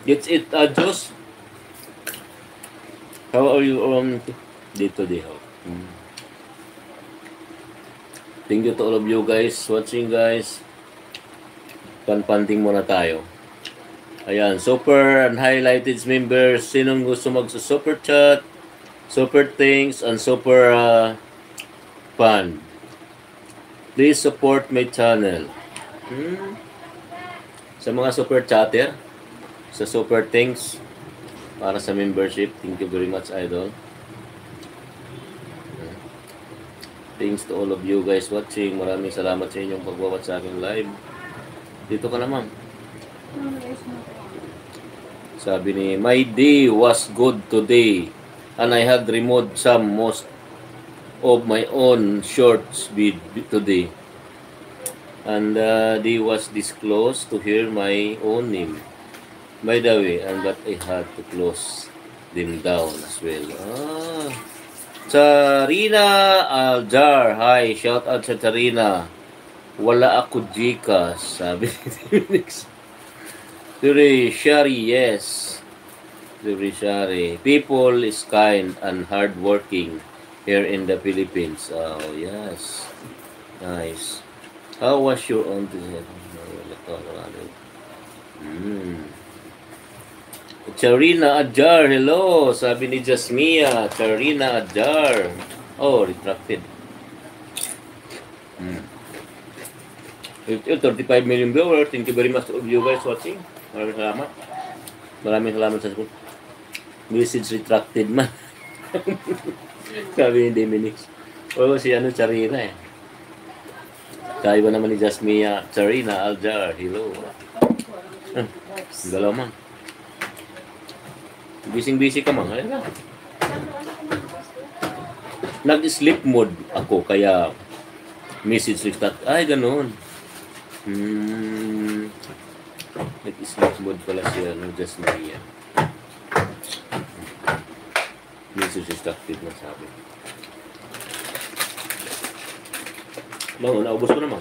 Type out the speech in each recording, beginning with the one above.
It's it, Josh. How are you day to day? Thank you to all of you guys watching, guys. Panpanting muna tayo. Ayan, super and highlighted members. Sinong gusto mag-super chat, super things, and super fun. Please support my channel. Sa mga super chatter, sa super things, para sa membership. Thank you very much, idol. Thanks to all of you guys watching. Maraming salamat sa inyong pag-watch sa aking live. Dito ka naman. Sabi ni, my day was good today and I had removed some most of my own shorts today. And they was disclosed to hear my own name. By the way, and but I had to close them down as well. Charina Aljar, hi, shout out sa Charina. Wala ako Gcash, sabi ni Duri Shari, yes. Duri Shari. People is kind and hardworking here in the Philippines. Oh, yes. Nice. How was your own today? Charina Adjar, hello. Sabi ni Jasmia, Charina Adjar. Oh, retracted. 35 million viewers. Thank you very much to you guys watching. Maraming salamat. Maraming salamat sa support. Message retracted man. Sabi ni Deminix. Oh, si Charina eh. Kaiba naman ni Jasmia, Charina Aljar, hello. Galaw man. Busy ka man. Nag-sleep mode ako kaya message retract. Ay, ganun. Nag-sleep mode pala siya ng Jasmia. Message retracted na sabi. Bango, naubos ko naman.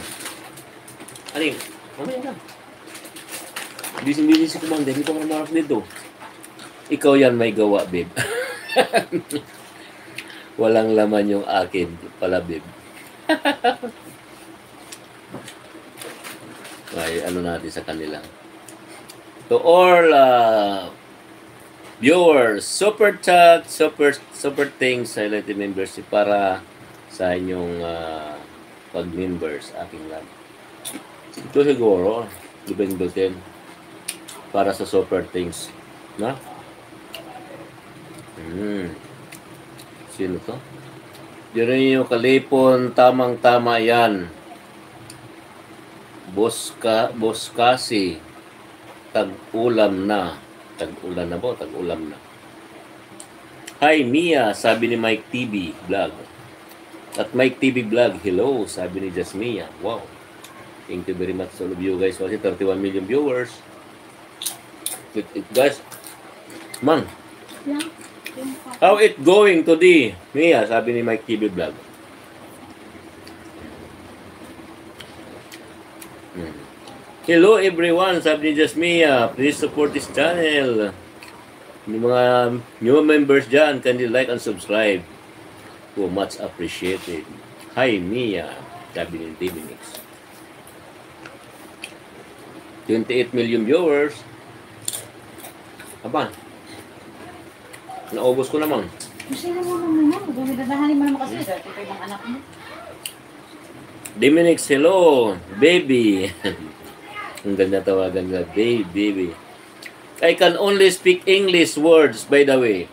Aling, mamaya na. Busy si Kumang, hindi ko marap dito. Ikaw yan may gawa, babe. Walang laman yung akin pala, babe. Ay, ano natin sa kanila. To all viewers, super chat, super things, highlighted members para sa inyong pag-members aking live. Ito siguro, ibang para sa super things. Na? Sino to? Yun yung Kalipon, tamang-tama yan. Boss kasi, tag-ulam na. Tag-ulan na ba? Tag-ulam na. Hi, Mia, sabi ni Mike TV Vlog. At Mike TV Vlog, hello, sabi ni Jasmia. Wow. Thank you very much all of you guys. Kasi 31 million viewers. Guys, man. Yeah. How it going today? Mia, sabi ni Mike TV Vlog. Hello everyone, sabi ni Jasmia. Please support this channel. Yung mga new members dyan, can you like and subscribe? Oh, much appreciated. Hi Mia, sabi ni Deminix. 28 million viewers. Aban. Naubos ko naman. Kasi naman mo. Gumidadahanin mo naman kasi. Dati pa ibang anak mo. Deminix, hello. Baby. Ang ganda tawagan nga. Baby. I can only speak English words, by the way.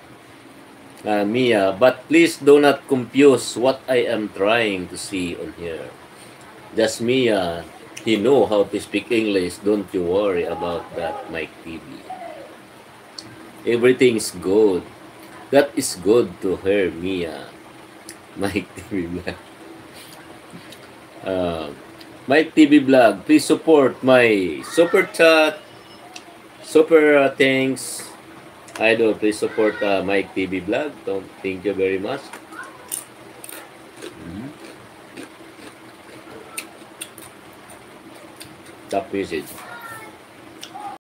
Mia. But please do not confuse what I am trying to see on here. Just Mia. He know how to speak English. Don't you worry about that, Mike TV. Everything's good. That is good to her, Mia. Mike TV Vlog. Mike TV Vlog, please support my super chat, super thanks. Idol, please support Mike TV Vlog. Thank you very much. Top message.